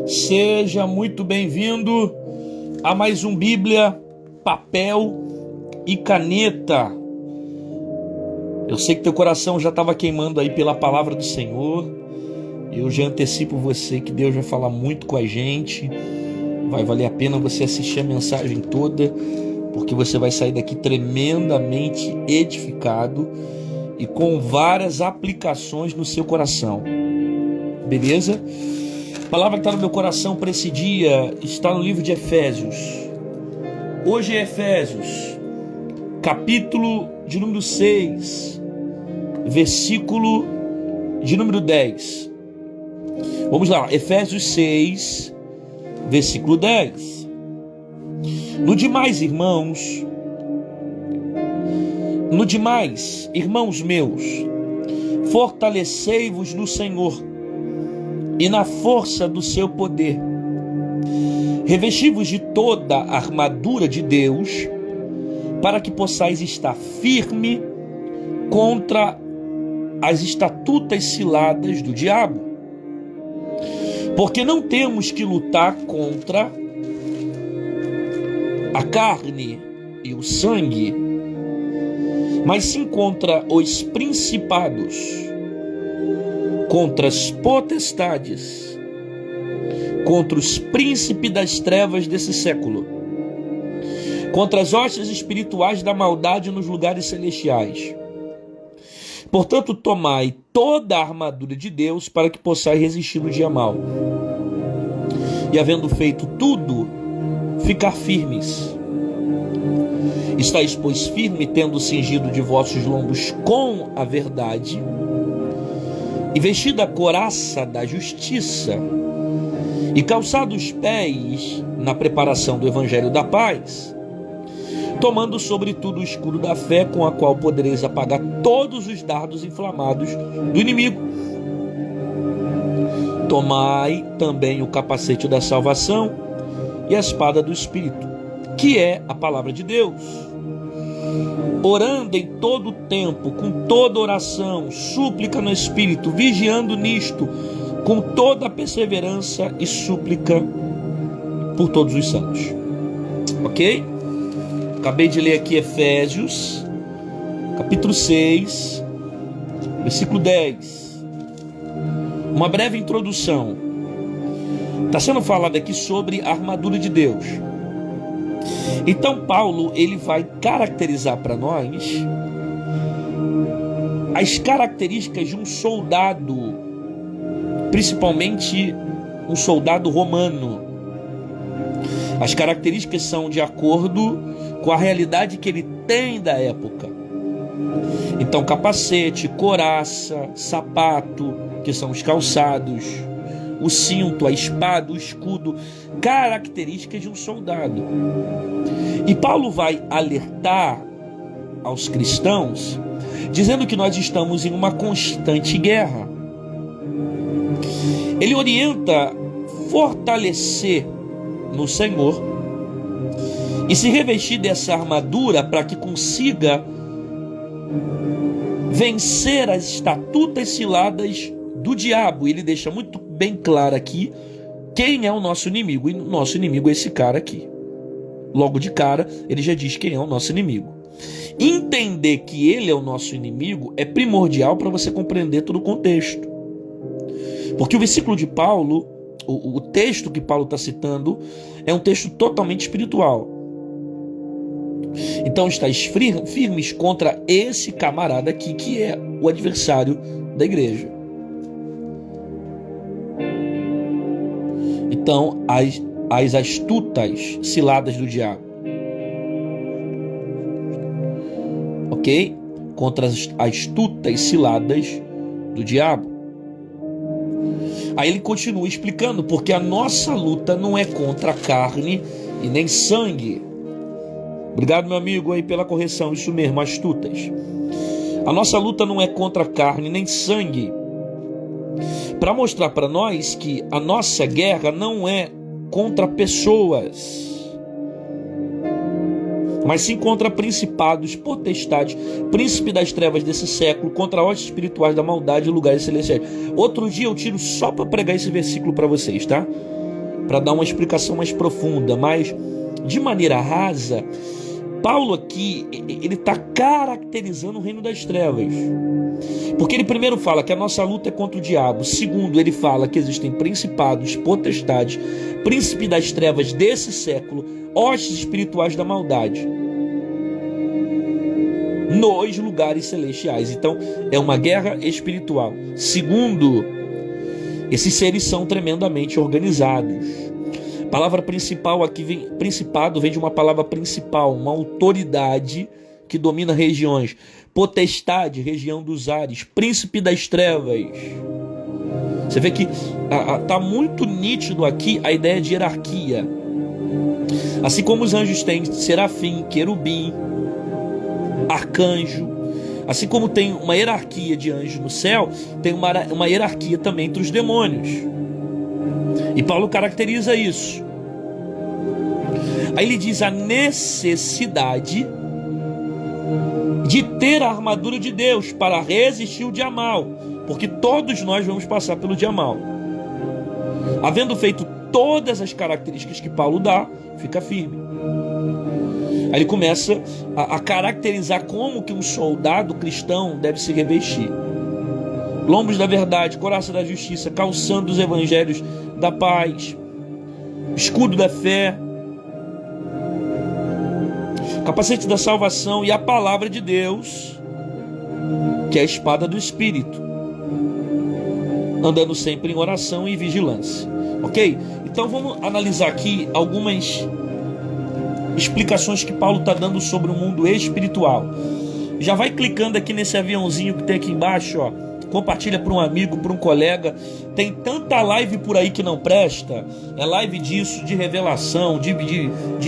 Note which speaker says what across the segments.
Speaker 1: Seja muito bem-vindo a mais um Bíblia, papel e caneta. Eu sei que teu coração já estava queimando aí pela palavra do Senhor. Eu já antecipo você que Deus vai falar muito com a gente. Vai valer a pena você assistir a mensagem toda, porque você vai sair daqui tremendamente edificado e com várias aplicações no seu coração. Beleza? A palavra que está no meu coração para esse dia está no livro de Efésios. Hoje é Efésios, capítulo de número 6, versículo de número 10. Vamos lá, Efésios 6, versículo 10. No demais, irmãos meus, fortalecei-vos no Senhor e na força do seu poder. Revesti-vos de toda a armadura de Deus, para que possais estar firme contra as astutas ciladas do diabo. Porque não temos que lutar contra a carne e o sangue, mas sim contra os principados, contra as potestades, contra os príncipes das trevas desse século, contra as hostes espirituais da maldade nos lugares celestiais. Portanto, tomai toda a armadura de Deus para que possais resistir no dia mau. E havendo feito tudo, ficar firmes. Estais, pois, firme, tendo cingido de vossos lombos com a verdade, e vestida a couraça da justiça, e calçado os pés na preparação do evangelho da paz, tomando sobretudo o escudo da fé, com a qual podereis apagar todos os dardos inflamados do inimigo. Tomai também o capacete da salvação e a espada do Espírito, que é a palavra de Deus, orando em todo o tempo, com toda oração, súplica no Espírito, vigiando nisto, com toda a perseverança e súplica por todos os santos. Ok? Acabei de ler aqui Efésios, capítulo 6, versículo 10. Uma breve introdução. Está sendo falado aqui sobre a armadura de Deus. Então Paulo, ele vai caracterizar para nós as características de um soldado, principalmente um soldado romano. As características são de acordo com a realidade que ele tem da época. Então, capacete, couraça, sapato, que são os calçados, o cinto, a espada, o escudo, características de um soldado. E Paulo vai alertar aos cristãos, dizendo que nós estamos em uma constante guerra. Ele orienta fortalecer no Senhor e se revestir dessa armadura para que consiga vencer as astutas ciladas do diabo. Ele deixa muito bem claro aqui quem é o nosso inimigo, e o nosso inimigo é esse cara aqui. Logo de cara, ele já diz quem é o nosso inimigo. Entender que ele é o nosso inimigo é primordial para você compreender todo o contexto. Porque o versículo de Paulo, o texto que Paulo está citando, é um texto totalmente espiritual. Então, estáis firmes contra esse camarada aqui, que é o adversário da igreja. Então, as astutas ciladas do diabo. Ok? Contra as astutas ciladas do diabo. Aí ele continua explicando, porque a nossa luta não é contra a carne e nem sangue. Obrigado, meu amigo, aí pela correção, isso mesmo, astutas. A nossa luta não é contra a carne nem sangue, para mostrar para nós que a nossa guerra não é contra pessoas, mas sim contra principados, potestades, príncipe das trevas desse século, contra hostes espirituais da maldade e lugares celestiais. Outro dia eu tiro só para pregar esse versículo para vocês, tá? para dar uma explicação mais profunda, mas de maneira rasa, Paulo aqui, ele está caracterizando o reino das trevas. Porque ele primeiro fala que a nossa luta é contra o diabo. Segundo, ele fala que existem principados, potestades, príncipe das trevas desse século, hostes espirituais da maldade nos lugares celestiais. Então, é uma guerra espiritual. Segundo, esses seres são tremendamente organizados. A palavra principal aqui vem, principado vem de uma palavra principal, uma autoridade que domina regiões. Potestade, região dos ares. Príncipe das trevas. Você vê que está muito nítido aqui a ideia de hierarquia. Assim como os anjos têm serafim, querubim, arcanjo, assim como tem uma hierarquia de anjos no céu, tem uma hierarquia também entre os demônios. E Paulo caracteriza isso. Aí ele diz a necessidade de ter a armadura de Deus para resistir o dia mal, porque todos nós vamos passar pelo dia mal. Havendo feito todas as características que Paulo dá, fica firme. Aí ele começa a caracterizar como que um soldado cristão deve se revestir. Lombos da verdade, couraça da justiça, calçando os evangelhos da paz, escudo da fé, capacete da salvação e a palavra de Deus, que é a espada do Espírito, andando sempre em oração e vigilância. Ok? Então vamos analisar aqui algumas explicações que Paulo está dando sobre o mundo espiritual. Já vai clicando aqui nesse aviãozinho que tem aqui embaixo, ó. Compartilha para um amigo, para um colega. Tem tanta live por aí que não presta. É live disso, de revelação, de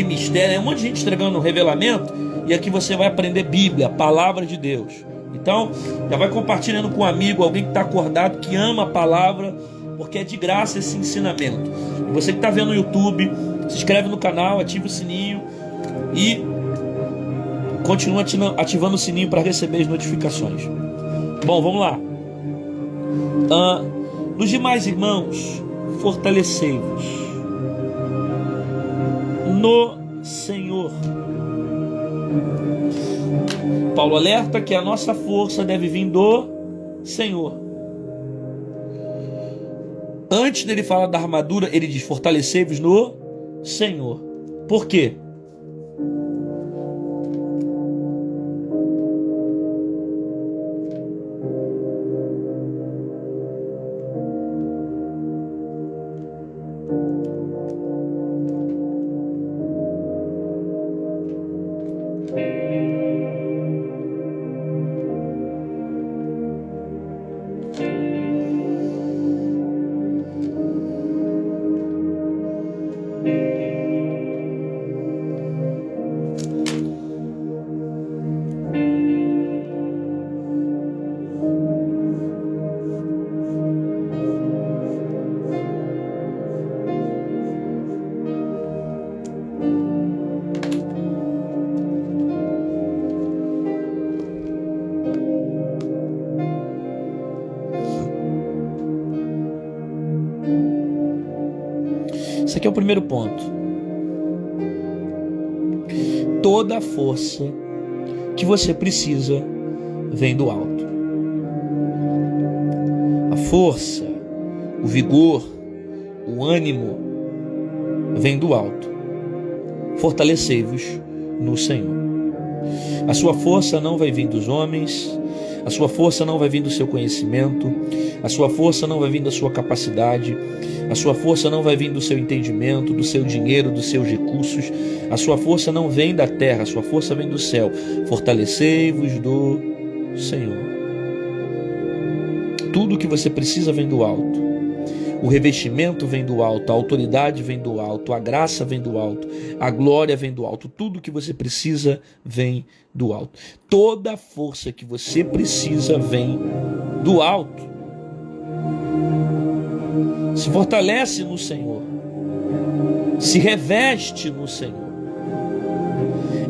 Speaker 1: mistério. É um monte de gente entregando revelamento. E aqui você vai aprender Bíblia, palavra de Deus. Então, já vai compartilhando com um amigo, alguém que está acordado, que ama a palavra, porque é de graça esse ensinamento. E você que está vendo no YouTube, se inscreve no canal, ativa o sininho e continua ativando o sininho para receber as notificações. Bom, vamos lá. Nos demais irmãos, fortalecei-vos no Senhor. Paulo alerta que a nossa força deve vir do Senhor. Antes dele falar da armadura, ele diz: fortalecei-vos no Senhor. Por quê? Esse aqui é o primeiro ponto. Toda a força que você precisa vem do alto. A força, o vigor, o ânimo vem do alto. Fortalecei-vos no Senhor. A sua força não vai vir dos homens, a sua força não vai vir do seu conhecimento, a sua força não vai vir da sua capacidade, a sua força não vai vir do seu entendimento, do seu dinheiro, dos seus recursos. A sua força não vem da terra, a sua força vem do céu. Fortalecei-vos do Senhor. Tudo o que você precisa vem do alto. O revestimento vem do alto, a autoridade vem do alto, a graça vem do alto, a glória vem do alto. Tudo o que você precisa vem do alto. Toda a força que você precisa vem do alto. Se fortalece no Senhor, se reveste no Senhor.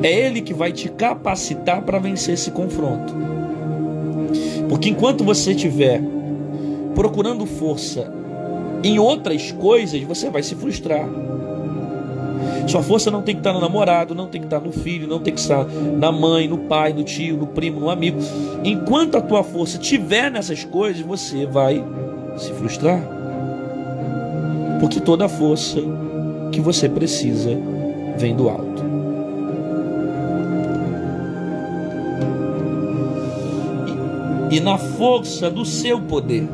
Speaker 1: É Ele que vai te capacitar para vencer esse confronto. Porque enquanto você estiver procurando força Em outras coisas você vai se frustrar. Sua força não tem que estar no namorado, não tem que estar no filho, não tem que estar na mãe, no pai, no tio, no primo, no amigo. Enquanto a tua força estiver nessas coisas, você vai se frustrar. Porque toda a força que você precisa vem do alto. E na força do seu poder,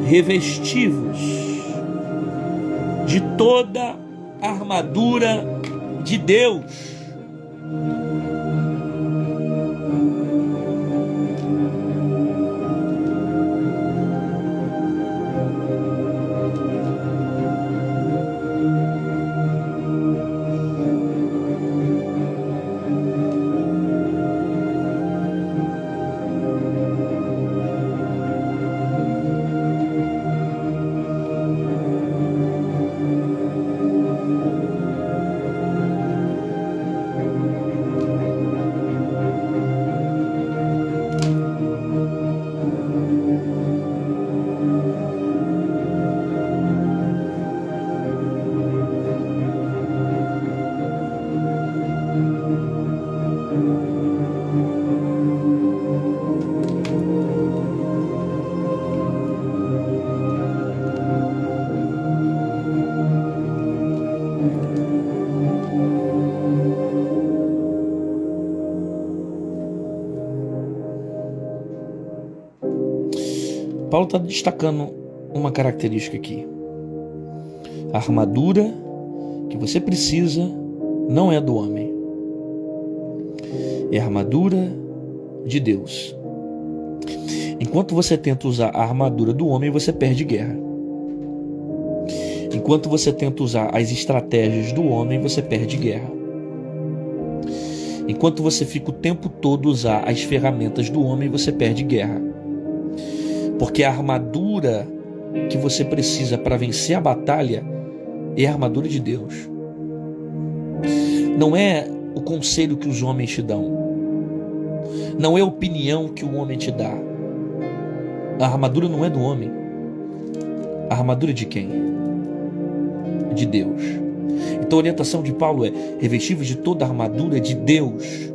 Speaker 1: revestivos de toda a armadura de Deus. Paulo está destacando uma característica aqui. A armadura que você precisa não é do homem, é a armadura de Deus. Enquanto você tenta usar a armadura do homem, você perde guerra. Enquanto você tenta usar as estratégias do homem, você perde guerra. Enquanto você fica o tempo todo usar as ferramentas do homem, você perde guerra. Porque a armadura que você precisa para vencer a batalha é a armadura de Deus. Não é o conselho que os homens te dão. Não é a opinião que o homem te dá. A armadura não é do homem. A armadura é de quem? De Deus. Então a orientação de Paulo é: revestivos de toda a armadura de Deus.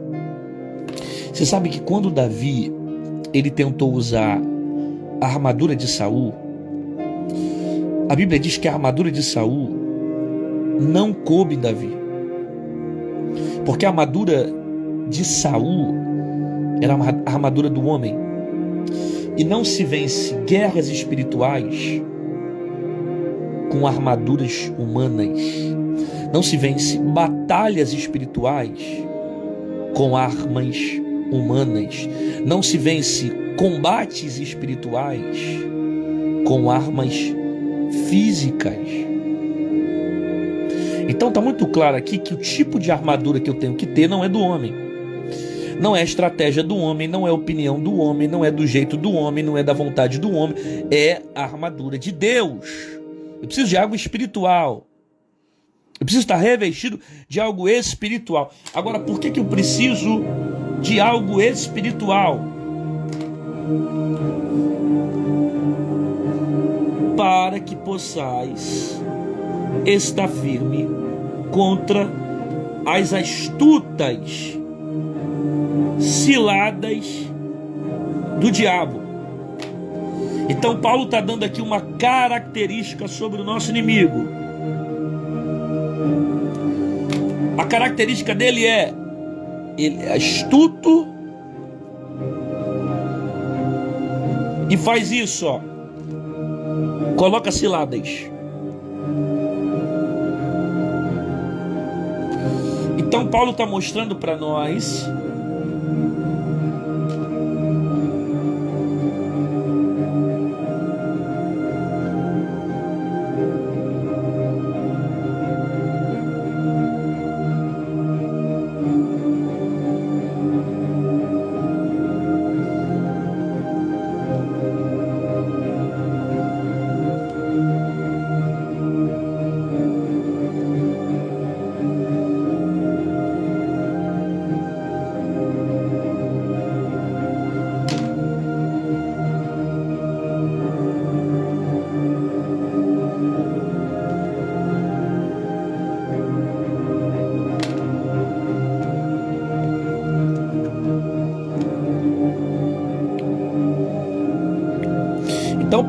Speaker 1: Você sabe que quando Davi ele tentou usar a armadura de Saul, a Bíblia diz que a armadura de Saul não coube em Davi, porque a armadura de Saul era a armadura do homem, e não se vence guerras espirituais com armaduras humanas. Não se vence batalhas espirituais com armas humanas. Não se vence combates espirituais com armas físicas. Então está muito claro aqui que o tipo de armadura que eu tenho que ter não é do homem. Não é a estratégia do homem, não é a opinião do homem, não é do jeito do homem, não é da vontade do homem. É a armadura de Deus. Eu preciso de algo espiritual. Eu preciso estar revestido de algo espiritual. Agora, por que eu preciso de algo espiritual? Para que possais estar firme contra as astutas ciladas do diabo. Então Paulo está dando aqui uma característica sobre o nosso inimigo. A característica dele é: ele é astuto e faz isso, ó. Coloca ciladas. Então Paulo está mostrando para nós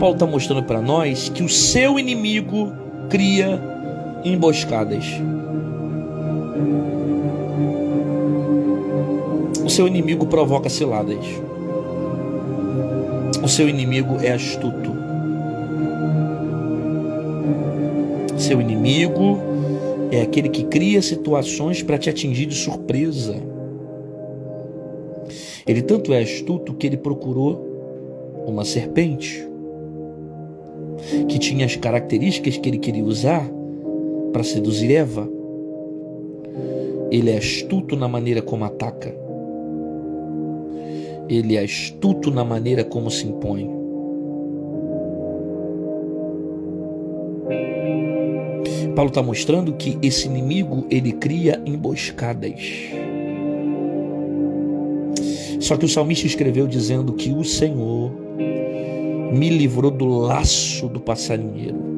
Speaker 1: Paulo está mostrando para nós que o seu inimigo cria emboscadas. O seu inimigo provoca ciladas. O seu inimigo é astuto. Seu inimigo é aquele que cria situações para te atingir de surpresa. Ele tanto é astuto que ele procurou uma serpente que tinha as características que ele queria usar para seduzir Eva. Ele é astuto na maneira como ataca. Ele é astuto na maneira como se impõe. Paulo está mostrando que esse inimigo, ele cria emboscadas. Só que o salmista escreveu dizendo que o Senhor me livrou do laço do passarinheiro.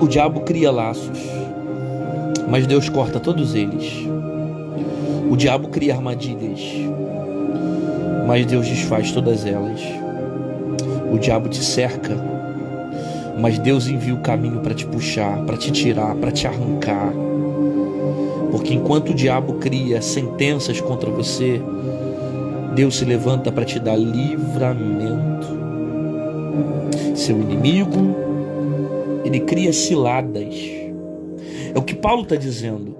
Speaker 1: O diabo cria laços, mas Deus corta todos eles. O diabo cria armadilhas, mas Deus desfaz todas elas. O diabo te cerca, mas Deus envia o caminho para te puxar, para te tirar, para te arrancar. Porque enquanto o diabo cria sentenças contra você, Deus se levanta para te dar livramento. Seu inimigo, ele cria ciladas. É o que Paulo está dizendo.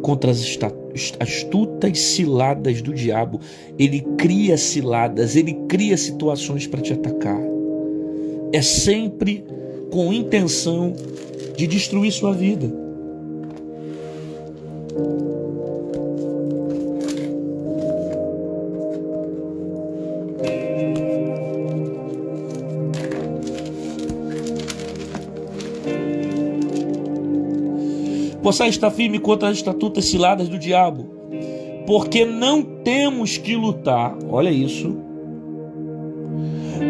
Speaker 1: Contra as astutas ciladas do diabo, ele cria ciladas, ele cria situações para te atacar. É sempre com intenção de destruir sua vida. Possais estar firme contra as astutas ciladas do diabo, porque não temos que lutar, olha isso,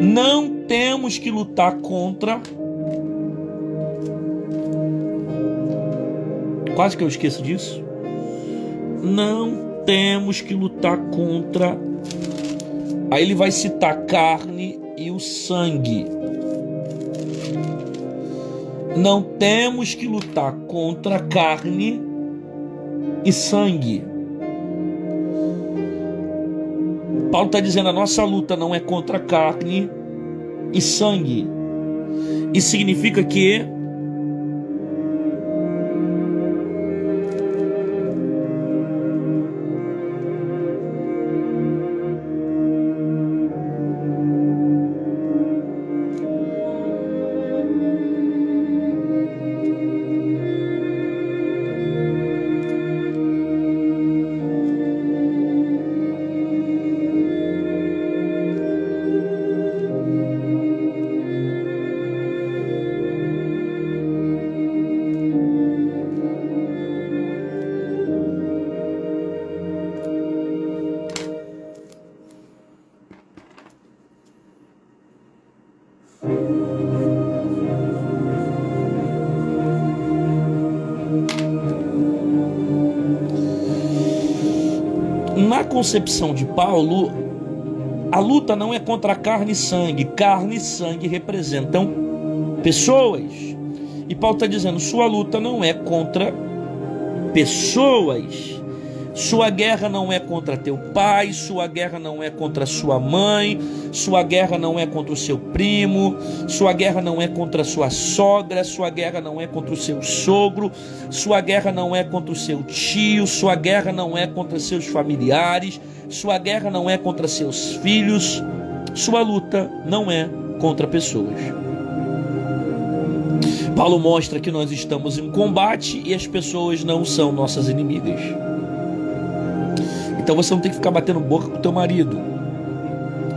Speaker 1: Não temos que lutar contra... Quase que eu esqueço disso. Não temos que lutar contra... Aí ele vai citar a carne e o sangue. Não temos que lutar contra carne e sangue. Paulo está dizendo: a nossa luta não é contra carne e sangue. Isso significa que na concepção de Paulo, a luta não é contra carne e sangue. Carne e sangue representam pessoas. E Paulo está dizendo: sua luta não é contra pessoas. Sua guerra não é contra teu pai, sua guerra não é contra sua mãe, sua guerra não é contra o seu primo, sua guerra não é contra sua sogra, sua guerra não é contra o seu sogro, sua guerra não é contra o seu tio, sua guerra não é contra seus familiares, sua guerra não é contra seus filhos, sua luta não é contra pessoas. Paulo mostra que nós estamos em combate e as pessoas não são nossas inimigas. Então você não tem que ficar batendo boca com o teu marido.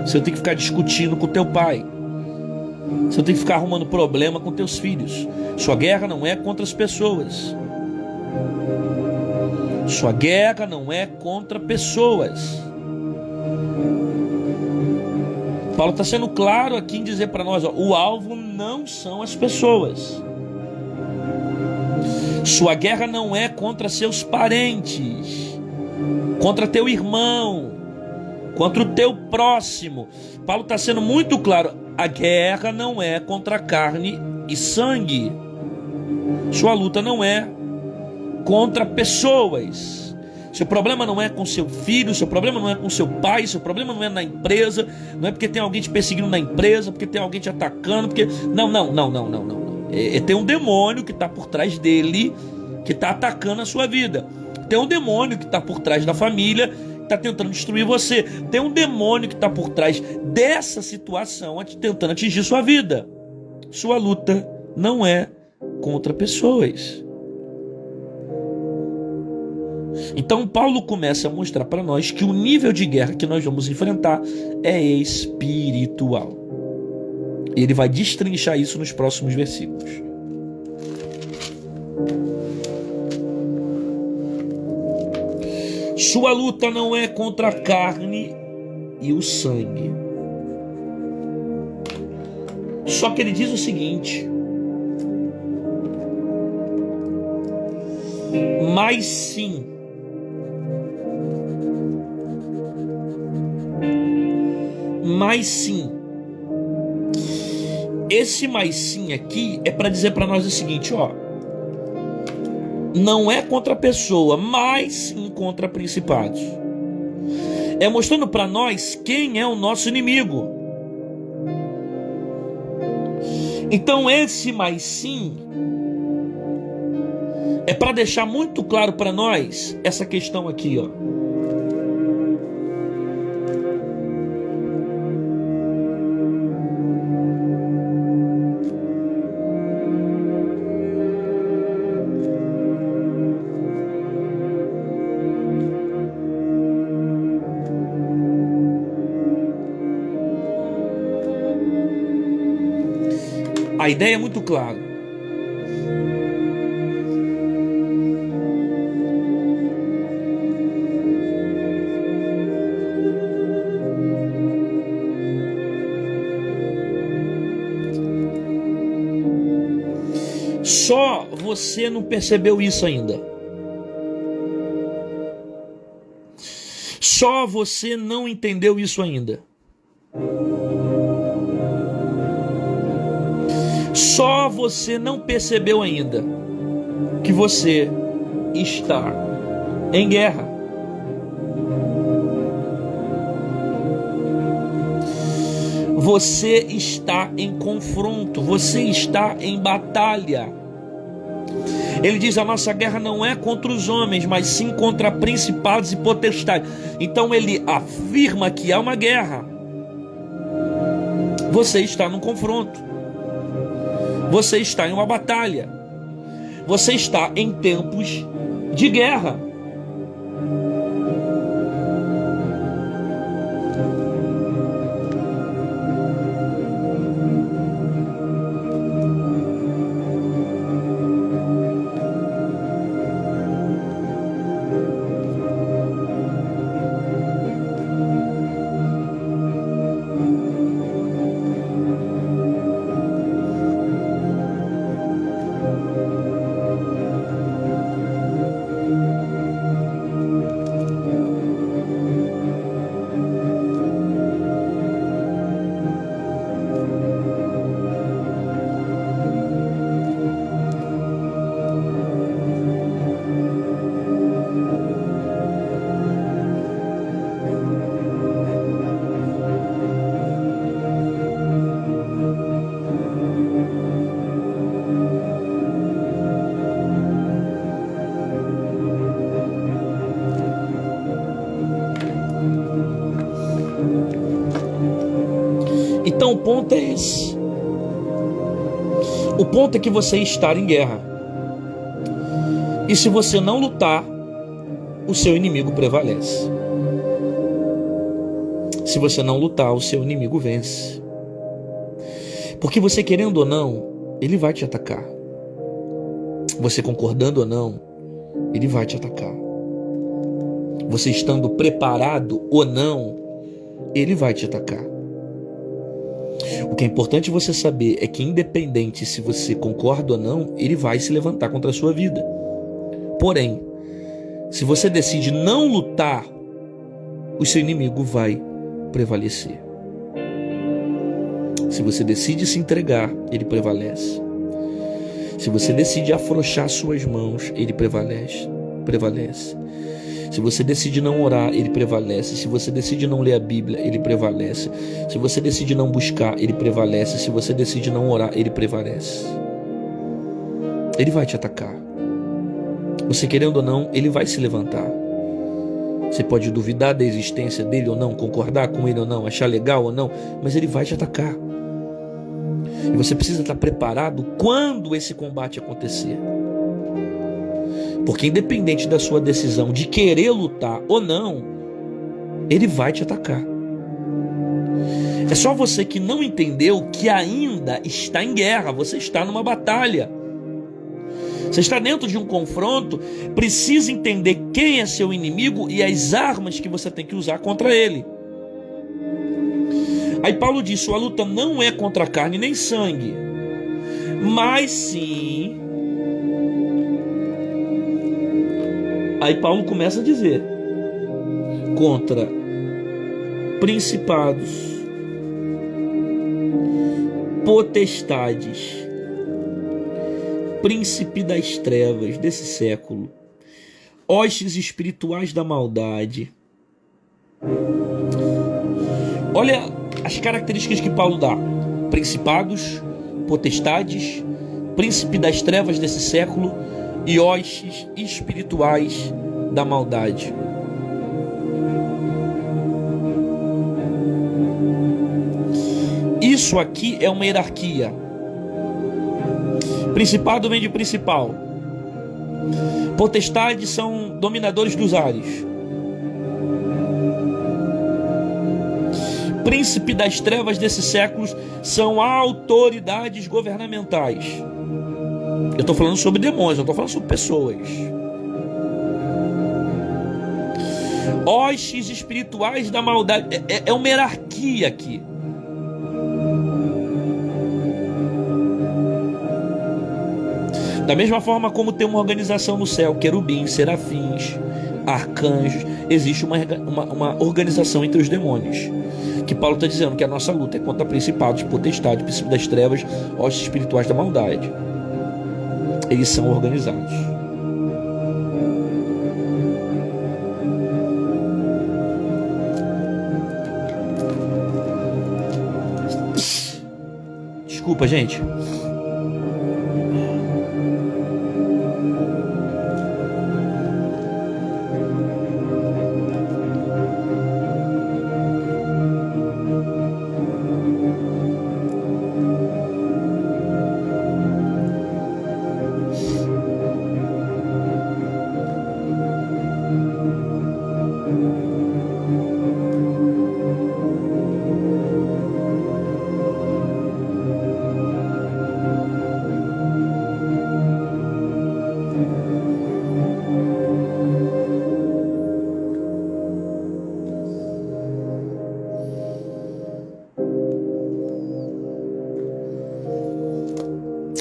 Speaker 1: Você não tem que ficar discutindo com o teu pai. Você não tem que ficar arrumando problema com teus filhos. Sua guerra não é contra as pessoas. Sua guerra não é contra pessoas. Paulo está sendo claro aqui em dizer para nós, o alvo não são as pessoas. Sua guerra não é contra seus parentes, contra teu irmão, contra o teu próximo. Paulo está sendo muito claro: a guerra não é contra carne e sangue. Sua luta não é contra pessoas. Seu problema não é com seu filho, seu problema não é com seu pai, seu problema não é na empresa, não é porque tem alguém te perseguindo na empresa, porque tem alguém te atacando, porque... Não. Tem um demônio que está por trás dele, que está atacando a sua vida. Tem um demônio que está por trás da família, que está tentando destruir você. Tem um demônio que está por trás dessa situação, tentando atingir sua vida. Sua luta não é contra pessoas. Então Paulo começa a mostrar para nós que o nível de guerra que nós vamos enfrentar é espiritual. E ele vai destrinchar isso nos próximos versículos. Sua luta não é contra a carne e o sangue. Só que ele diz o seguinte: mas sim, esse mais sim aqui é para dizer para nós o seguinte, ó: não é contra a pessoa, mas sim contra principados. É mostrando para nós quem é o nosso inimigo. Então esse mais sim é para deixar muito claro para nós essa questão aqui, ó. A ideia é muito clara. Só você não percebeu isso ainda. Só você não entendeu isso ainda. Só você não percebeu ainda que você está em guerra. Você está em confronto, você está em batalha. Ele diz: a nossa guerra não é contra os homens, mas sim contra principados e potestades. Então ele afirma que há uma guerra. Você está num confronto. Você está em uma batalha. Você está em tempos de guerra. Então o ponto é esse. O ponto é que você está em guerra. E se você não lutar, o seu inimigo prevalece. Se você não lutar, o seu inimigo vence. Porque você querendo ou não, ele vai te atacar. Você concordando ou não, ele vai te atacar. Você estando preparado ou não, ele vai te atacar. O que é importante você saber é que, independente se você concorda ou não, ele vai se levantar contra a sua vida. Porém, se você decide não lutar, o seu inimigo vai prevalecer. Se você decide se entregar, ele prevalece. Se você decide afrouxar suas mãos, ele prevalece. Se você decide não orar, ele prevalece. Se você decide não ler a Bíblia, ele prevalece. Se você decide não buscar, ele prevalece. Se você decide não orar, ele prevalece. Ele vai te atacar. Você querendo ou não, ele vai se levantar. Você pode duvidar da existência dele ou não, concordar com ele ou não, achar legal ou não, mas ele vai te atacar. E você precisa estar preparado quando esse combate acontecer. Porque independente da sua decisão de querer lutar ou não, ele vai te atacar. É só você que não entendeu que ainda está em guerra, você está numa batalha. Você está dentro de um confronto, precisa entender quem é seu inimigo e as armas que você tem que usar contra ele. Aí Paulo diz: sua luta não é contra carne nem sangue, mas sim... Aí Paulo começa a dizer: contra principados, potestades, príncipe das trevas desse século, hostes espirituais da maldade. Olha as características que Paulo dá: principados, potestades, príncipe das trevas desse século e hostes espirituais da maldade. Isso aqui é uma hierarquia. Principado vem de principal. Potestades são dominadores dos ares. Príncipe das trevas desses séculos são autoridades governamentais. Eu estou falando sobre demônios, eu estou falando sobre pessoas. Hostes espirituais da maldade. É uma hierarquia aqui. Da mesma forma como tem uma organização no céu, querubins, serafins, arcanjos, existe uma organização entre os demônios, que Paulo está dizendo que a nossa luta é contra principados, potestades, princípios das trevas, hostes espirituais da maldade. Eles são organizados. Desculpa, gente.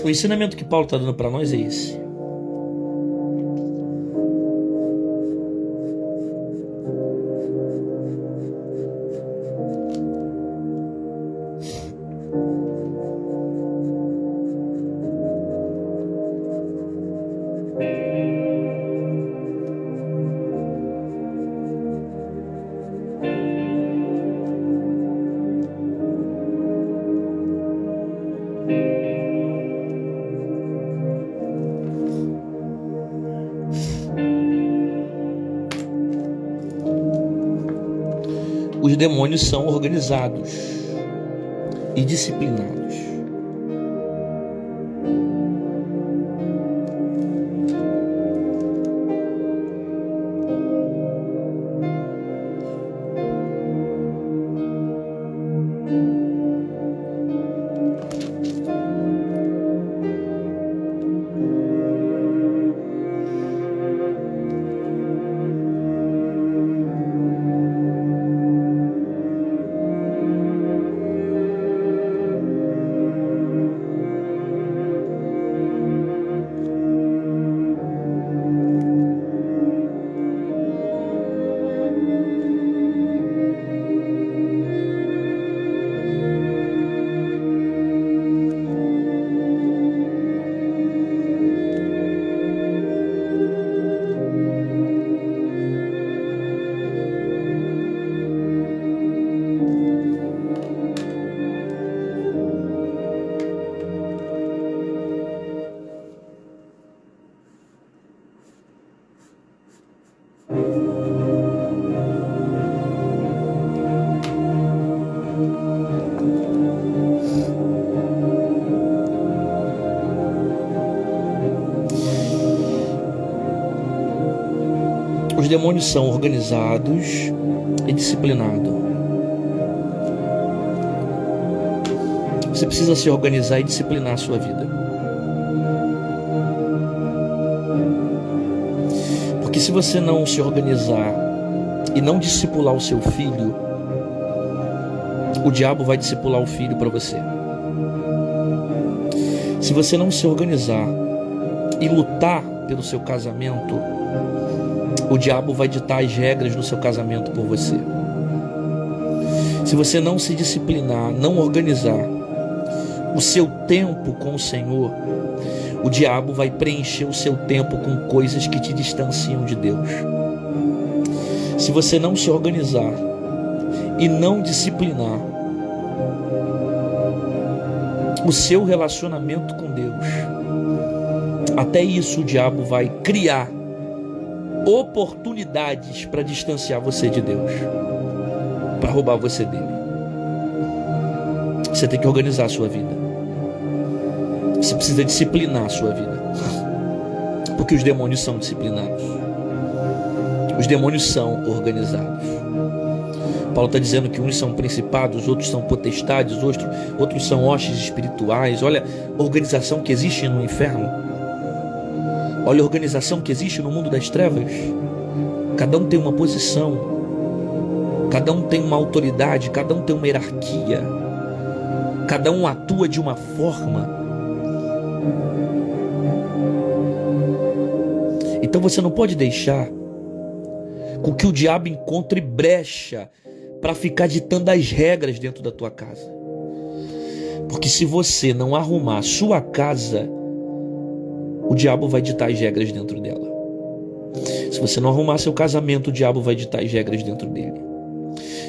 Speaker 1: O ensinamento que Paulo está dando para nós é esse. Os demônios são organizados e disciplinados. Os demônios são organizados e disciplinados. Você precisa se organizar e disciplinar a sua vida. Porque se você não se organizar e não discipular o seu filho, o diabo vai discipular o filho para você. Se você não se organizar e lutar pelo seu casamento, o diabo vai ditar as regras do seu casamento por você. Se você não se disciplinar, não organizar o seu tempo com o Senhor, o diabo vai preencher o seu tempo com coisas que te distanciam de Deus. Se você não se organizar e não disciplinar o seu relacionamento com Deus, até isso o diabo vai criar oportunidades para distanciar você de Deus, para roubar você dele. Você tem que organizar a sua vida. Você precisa disciplinar a sua vida, porque os demônios são disciplinados. Os demônios são organizados. Paulo está dizendo que uns são principados, outros são potestades, outros são hostes espirituais. Olha a organização que existe no inferno. Olha a organização que existe no mundo das trevas. Cada um tem uma posição, cada um tem uma autoridade, cada um tem uma hierarquia, cada um atua de uma forma. Então você não pode deixar com que o diabo encontre brecha para ficar ditando as regras dentro da tua casa. Porque se você não arrumar a sua casa, o diabo vai ditar as regras dentro dela. Se você não arrumar seu casamento, o diabo vai ditar as regras dentro dele.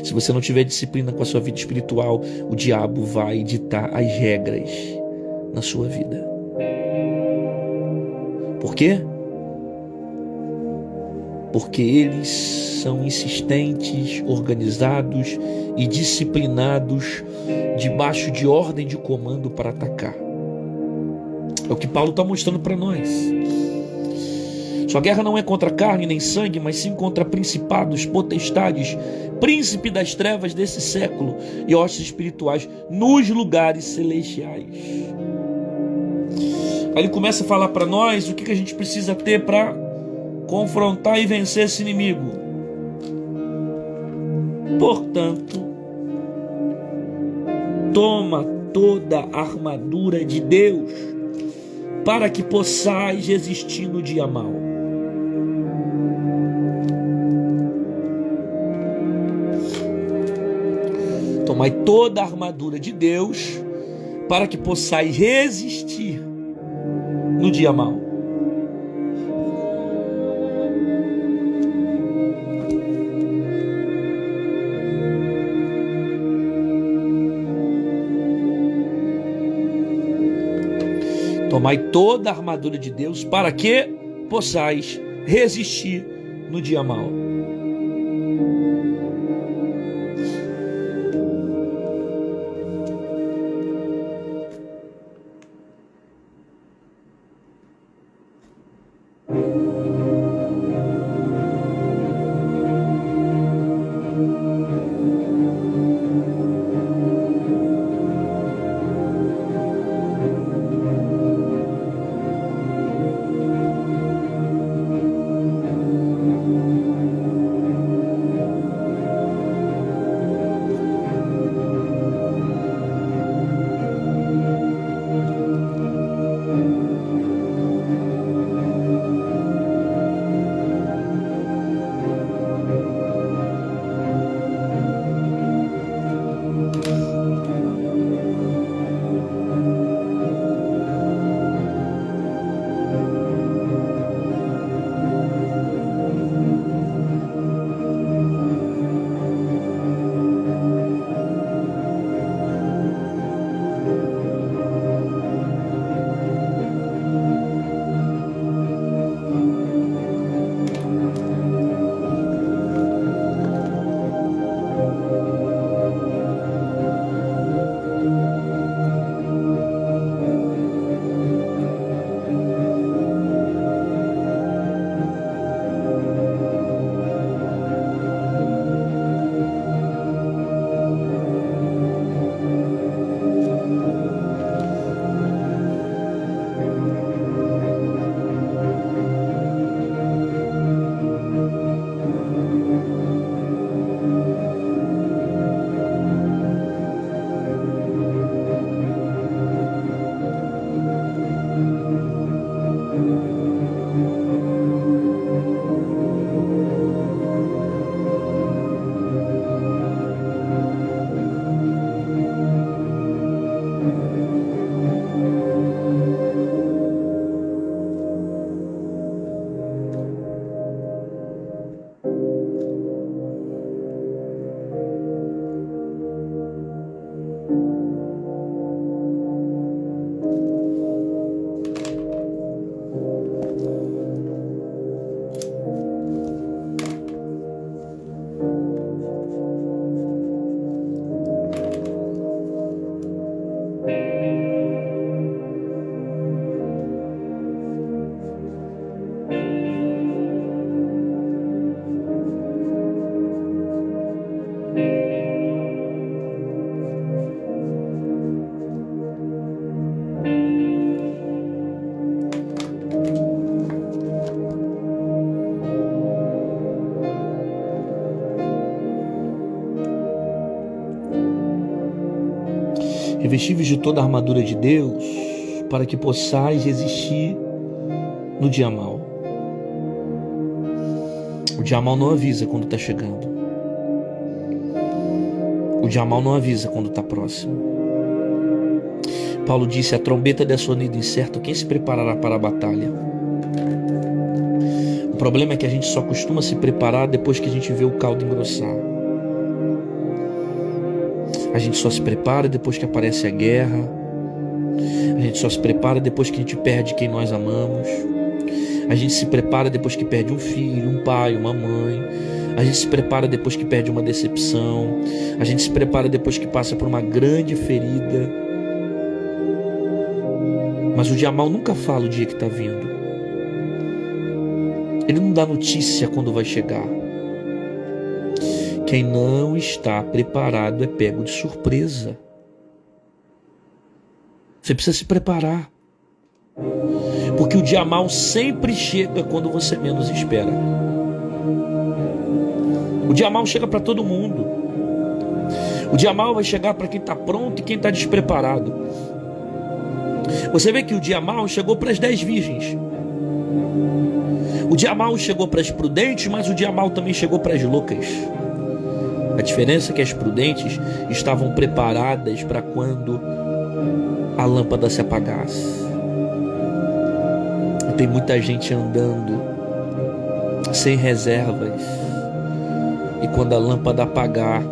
Speaker 1: Se você não tiver disciplina com a sua vida espiritual, o diabo vai ditar as regras na sua vida. Por quê? Porque eles são insistentes, organizados e disciplinados debaixo de ordem de comando para atacar. É o que Paulo está mostrando para nós. Sua guerra não é contra carne nem sangue, mas sim contra principados, potestades, príncipe das trevas desse século e hostes espirituais nos lugares celestiais. Aí ele começa a falar para nós o que a gente precisa ter para confrontar e vencer esse inimigo. Portanto, toma toda a armadura de Deus para que possais resistir no dia mau. Tomai toda a armadura de Deus para que possais resistir no dia mau. Tomai toda a armadura de Deus para que possais resistir no dia mau. Revestivos de toda a armadura de Deus, para que possais resistir no dia mau. O dia mal não avisa quando está chegando. O dia mal não avisa quando está próximo. Paulo disse: a trombeta der sonido incerto, quem se preparará para a batalha? O problema é que a gente só costuma se preparar depois que a gente vê o caldo engrossar. A gente só se prepara depois que aparece a guerra. A gente só se prepara depois que a gente perde quem nós amamos. A gente se prepara depois que perde um filho, um pai, uma mãe. A gente se prepara depois que perde uma decepção. A gente se prepara depois que passa por uma grande ferida. Mas o dia mal nunca fala o dia que está vindo. Ele não dá notícia quando vai chegar. Quem não está preparado é pego de surpresa. Você precisa se preparar. Porque o dia mal sempre chega quando você menos espera. O dia mal chega para todo mundo. O dia mal vai chegar para quem está pronto e quem está despreparado. Você vê que o dia mal chegou para as 10 virgens. O dia mal chegou para as prudentes, mas o dia mal também chegou para as loucas. A diferença é que as prudentes estavam preparadas para quando a lâmpada se apagasse. Tem muita gente andando sem reservas. E quando a lâmpada apagar,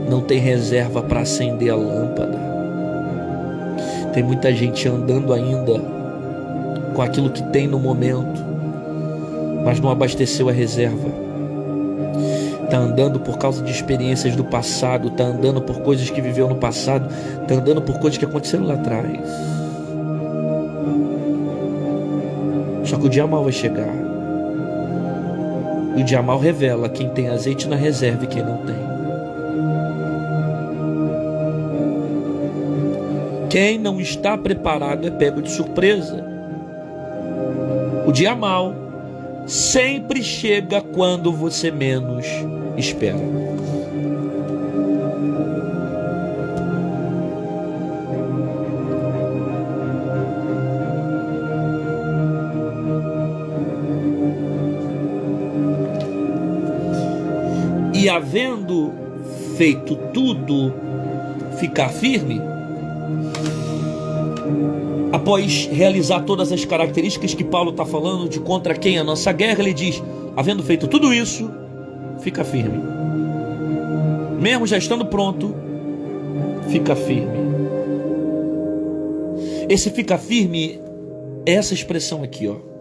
Speaker 1: não tem reserva para acender a lâmpada. Tem muita gente andando ainda com aquilo que tem no momento, mas não abasteceu a reserva. Está andando por causa de experiências do passado, está andando por coisas que viveu no passado, está andando por coisas que aconteceram lá atrás. Só que o dia mal vai chegar. E o dia mal revela quem tem azeite na reserva e quem não tem. Quem não está preparado é pego de surpresa. O dia mal sempre chega quando você menos espera. E havendo feito tudo, ficar firme. Após realizar todas as características que Paulo está falando de contra quem a nossa guerra, ele diz: havendo feito tudo isso, fica firme. Mesmo já estando pronto, fica firme. Esse fica firme é essa expressão aqui, ó.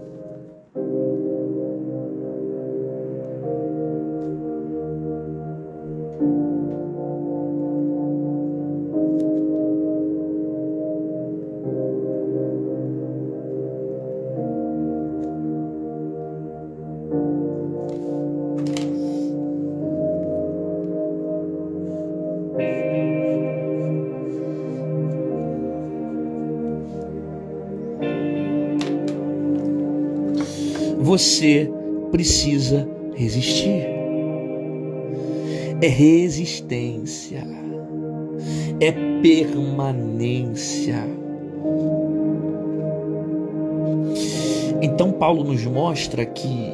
Speaker 1: Você precisa resistir. É resistência. É permanência. Então Paulo nos mostra que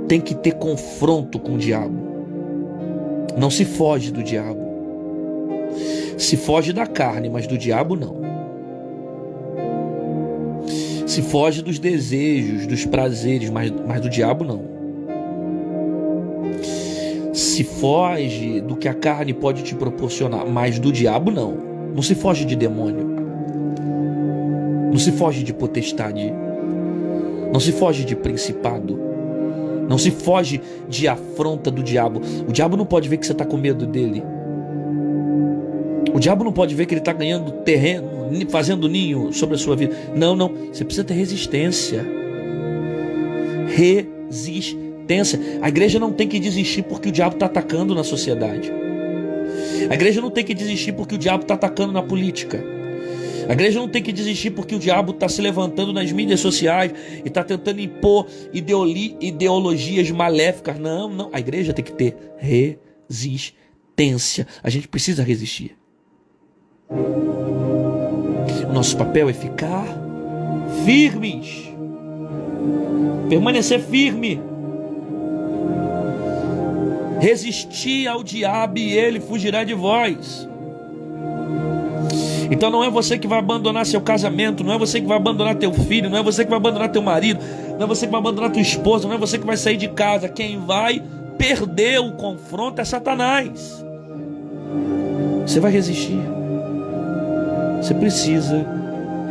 Speaker 1: tem que ter confronto com o diabo. Não se foge do diabo. Se foge da carne, mas do diabo não. Se foge dos desejos, dos prazeres, mas do diabo não. Se foge do que a carne pode te proporcionar, mas do diabo não. Não se foge de demônio. Não se foge de potestade. Não se foge de principado. Não se foge de afronta do diabo. O diabo não pode ver que você está com medo dele. O diabo não pode ver que ele está ganhando terreno, fazendo ninho sobre a sua vida. Não, não. Você precisa ter resistência. Resistência. A igreja não tem que desistir porque o diabo está atacando na sociedade. A igreja não tem que desistir porque o diabo está atacando na política. A igreja não tem que desistir porque o diabo está se levantando nas mídias sociais e está tentando impor ideologias maléficas. Não, não. A igreja tem que ter resistência. A gente precisa resistir. O nosso papel é ficar firmes. Permanecer firme. Resisti ao diabo e ele fugirá de vós. Então não é você que vai abandonar seu casamento, não é você que vai abandonar teu filho, não é você que vai abandonar teu marido, não é você que vai abandonar tua esposa, não é você que vai sair de casa. Quem vai perder o confronto é Satanás. Você vai resistir. Você precisa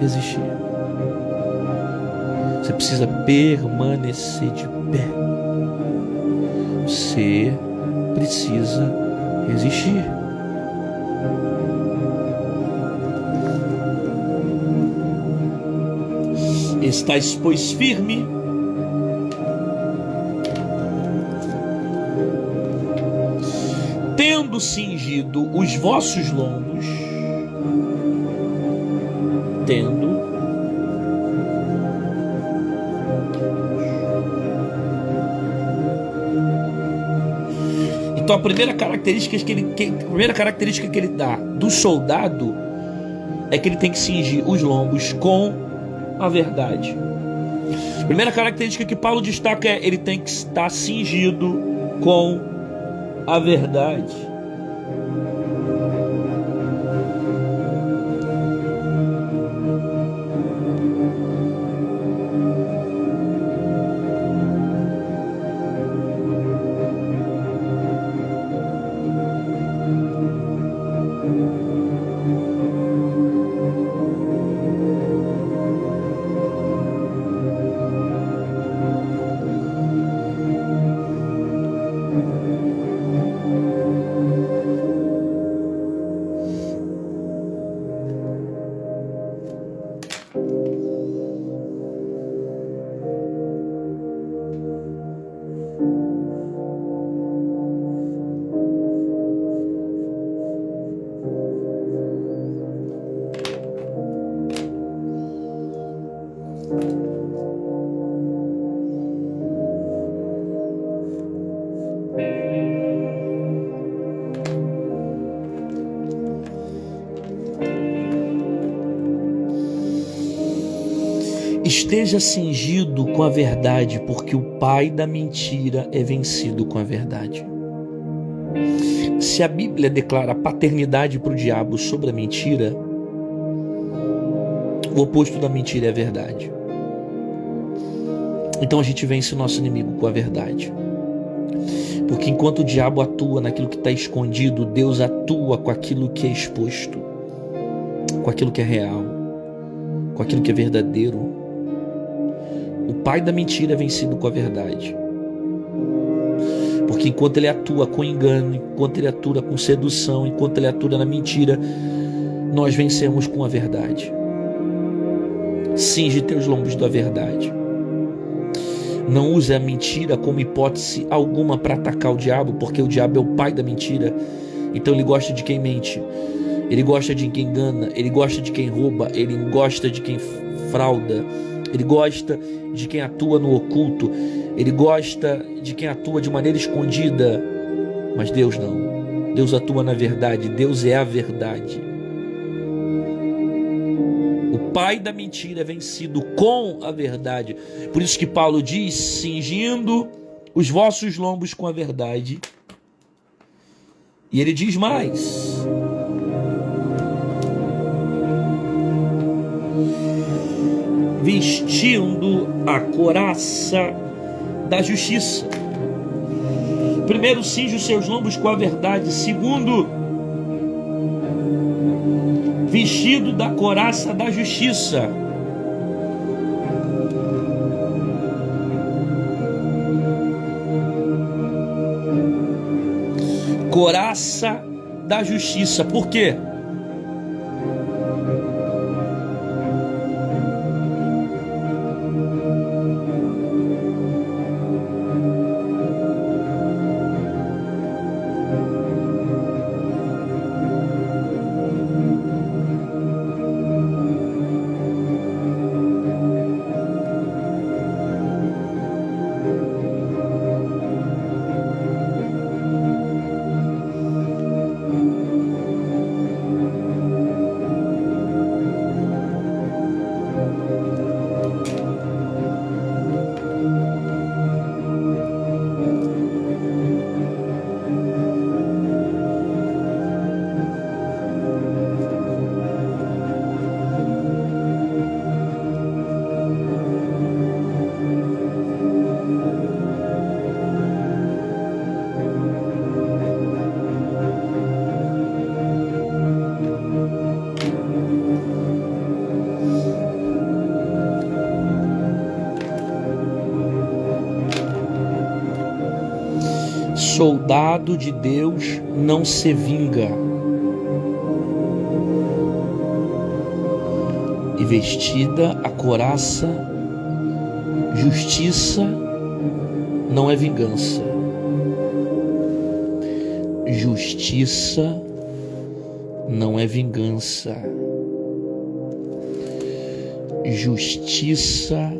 Speaker 1: resistir. Você precisa permanecer de pé. Você precisa resistir. Estais, pois, firme, tendo cingido os vossos lombos, Então a primeira característica que ele dá do soldado é que ele tem que cingir os lombos com a verdade. A primeira característica que Paulo destaca é ele tem que estar cingido com a verdade. Esteja cingido com a verdade, porque o pai da mentira é vencido com a verdade. Se a Bíblia declara paternidade para o diabo sobre a mentira, o oposto da mentira é a verdade. Então a gente vence o nosso inimigo com a verdade. Porque enquanto o diabo atua naquilo que está escondido, Deus atua com aquilo que é exposto, com aquilo que é real, com aquilo que é verdadeiro. O pai da mentira é vencido com a verdade. Porque enquanto ele atua com engano, enquanto ele atua com sedução, enquanto ele atua na mentira, nós vencemos com a verdade. Cinge teus lombos da verdade. Não use a mentira como hipótese alguma para atacar o diabo, porque o diabo é o pai da mentira. Então ele gosta de quem mente, ele gosta de quem engana, ele gosta de quem rouba, ele gosta de quem frauda, ele gosta de quem atua no oculto, ele gosta de quem atua de maneira escondida. Mas Deus não. Deus atua na verdade, Deus é a verdade. O pai da mentira é vencido com a verdade. Por isso que Paulo diz, cingindo os vossos lombos com a verdade. E ele diz mais: vestindo a couraça da justiça. Primeiro, cinge os seus lombos com a verdade. Segundo, vestido da couraça da justiça. Couraça da justiça. Por quê? Soldado de Deus não se vinga. E vestida a couraça, justiça não é vingança. Justiça não é vingança. Justiça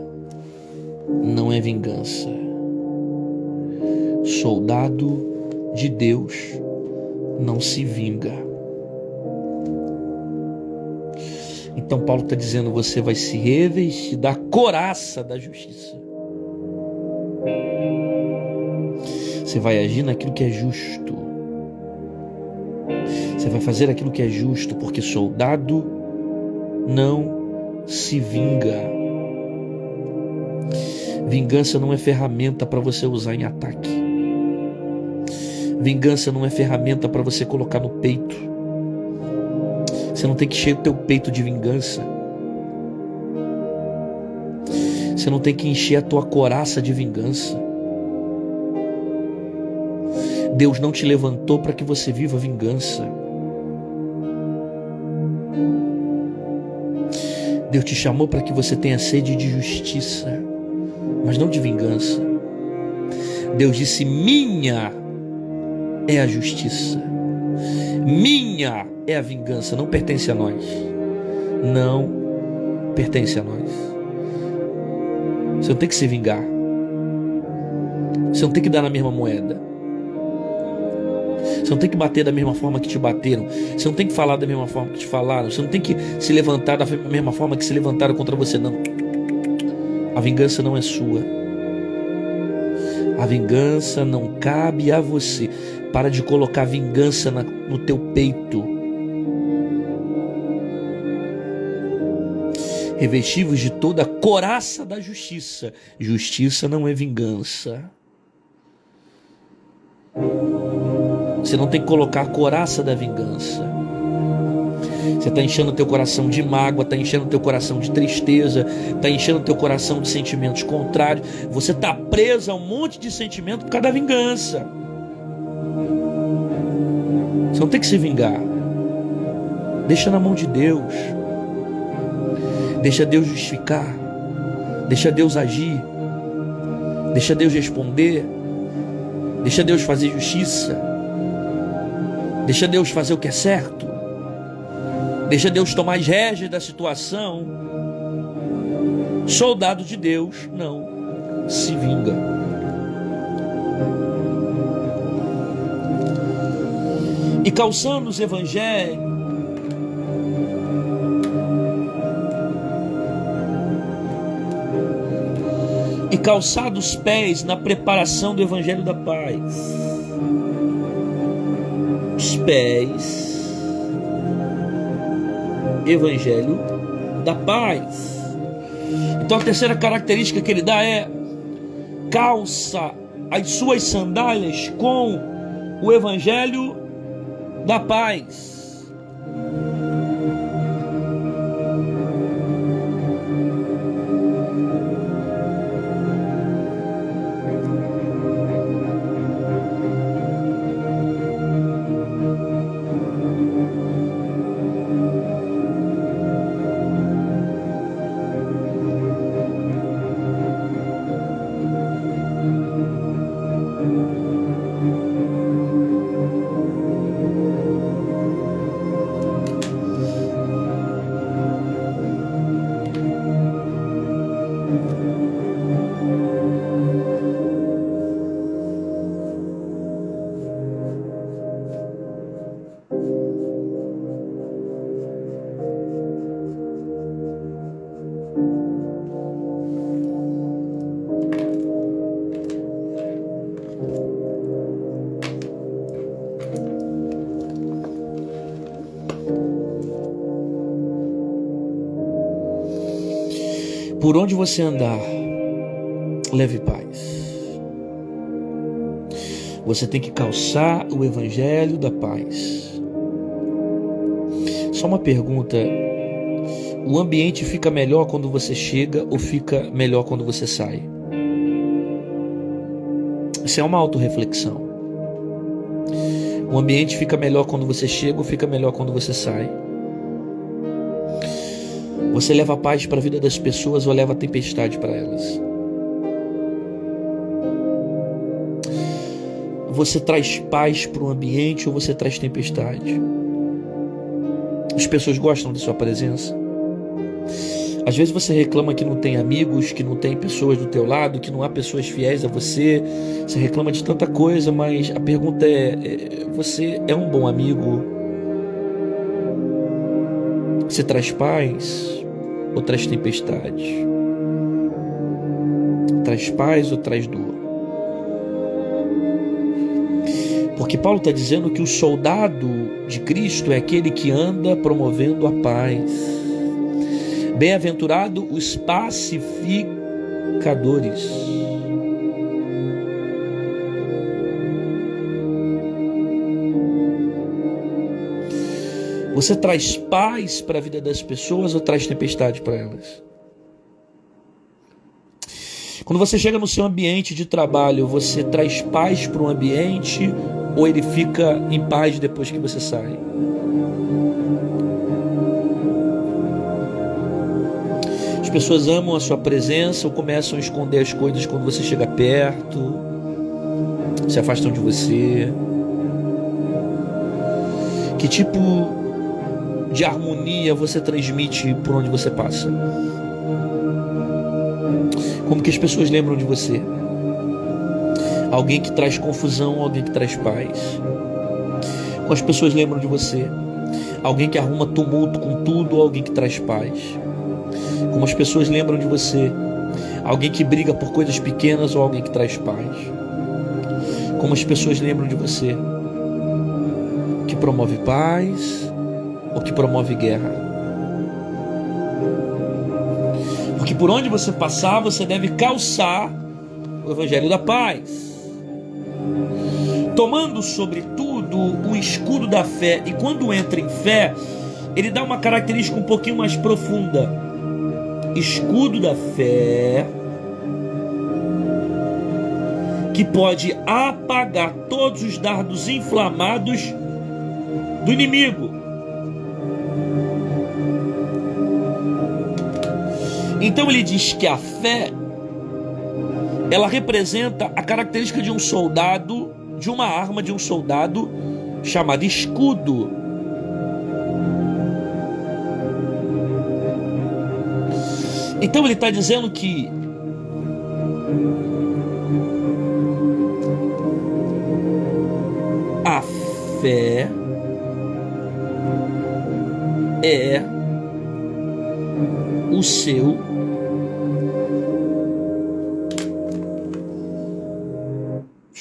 Speaker 1: não é vingança. Soldado de Deus não se vinga. Então Paulo está dizendo: você vai se revestir da couraça da justiça. Você vai agir naquilo que é justo. Você vai fazer aquilo que é justo, porque soldado não se vinga. Vingança não é ferramenta para você usar em ataque. Vingança não é ferramenta para você colocar no peito. Você não tem que encher o teu peito de vingança. Você não tem que encher a tua couraça de vingança. Deus não te levantou para que você viva vingança. Deus te chamou para que você tenha sede de justiça, mas não de vingança. Deus disse: minha é a justiça, minha é a vingança, não pertence a nós. Não pertence a nós. Você não tem que se vingar. Você não tem que dar na mesma moeda. Você não tem que bater da mesma forma que te bateram. Você não tem que falar da mesma forma que te falaram. Você não tem que se levantar da mesma forma que se levantaram contra você, não. A vingança não é sua. A vingança não cabe a você. Para de colocar vingança no teu peito. Revestivos de toda a couraça da justiça. Justiça não é vingança. Você não tem que colocar a couraça da vingança. Você está enchendo o teu coração de mágoa, está enchendo o teu coração de tristeza, está enchendo o teu coração de sentimentos contrários. Você está preso a um monte de sentimento por causa da vingança. Você não tem que se vingar. Deixa na mão de Deus. Deixa Deus justificar. Deixa Deus agir. Deixa Deus responder. Deixa Deus fazer justiça. Deixa Deus fazer o que é certo. Deixa Deus tomar as rédeas da situação. Soldado de Deus não se vinga. E calçando os evangelhos, e calçados os pés na preparação do evangelho da paz. Os pés, evangelho da paz. Então a terceira característica que ele dá é: calça as suas sandálias com o evangelho da paz. Por onde você andar, leve paz. Você tem que calçar o evangelho da paz. Só uma pergunta: o ambiente fica melhor quando você chega ou fica melhor quando você sai? Isso é uma autorreflexão. O ambiente fica melhor quando você chega ou fica melhor quando você sai? Você leva paz para a vida das pessoas ou leva tempestade para elas? Você traz paz para o ambiente ou você traz tempestade? As pessoas gostam da sua presença? Às vezes você reclama que não tem amigos, que não tem pessoas do teu lado, que não há pessoas fiéis a você. Você reclama de tanta coisa, mas a pergunta é: você é um bom amigo? Você traz paz ou traz tempestade? Traz paz ou traz dor? Porque Paulo está dizendo que o soldado de Cristo é aquele que anda promovendo a paz. Bem-aventurado os pacificadores. Você traz paz para a vida das pessoas ou traz tempestade para elas? Quando você chega no seu ambiente de trabalho, você traz paz para o ambiente ou ele fica em paz depois que você sai? As pessoas amam a sua presença ou começam a esconder as coisas quando você chega perto, se afastam de você? Que tipo de harmonia você transmite por onde você passa? Como que as pessoas lembram de você? Alguém que traz confusão, alguém que traz paz? Como as pessoas lembram de você? Alguém que arruma tumulto com tudo ou alguém que traz paz? Como as pessoas lembram de você? Alguém que briga por coisas pequenas ou alguém que traz paz? Como as pessoas lembram de você? Que promove paz ou que promove guerra? Porque por onde você passar, você deve calçar o evangelho da paz, tomando sobretudo o escudo da fé. E quando entra em fé, ele dá uma característica um pouquinho mais profunda. Escudo da fé, que pode apagar todos os dardos inflamados do inimigo. Então ele diz que a fé, ela representa a característica de um soldado, de uma arma de um soldado chamada escudo. Então ele está dizendo que a fé é o seu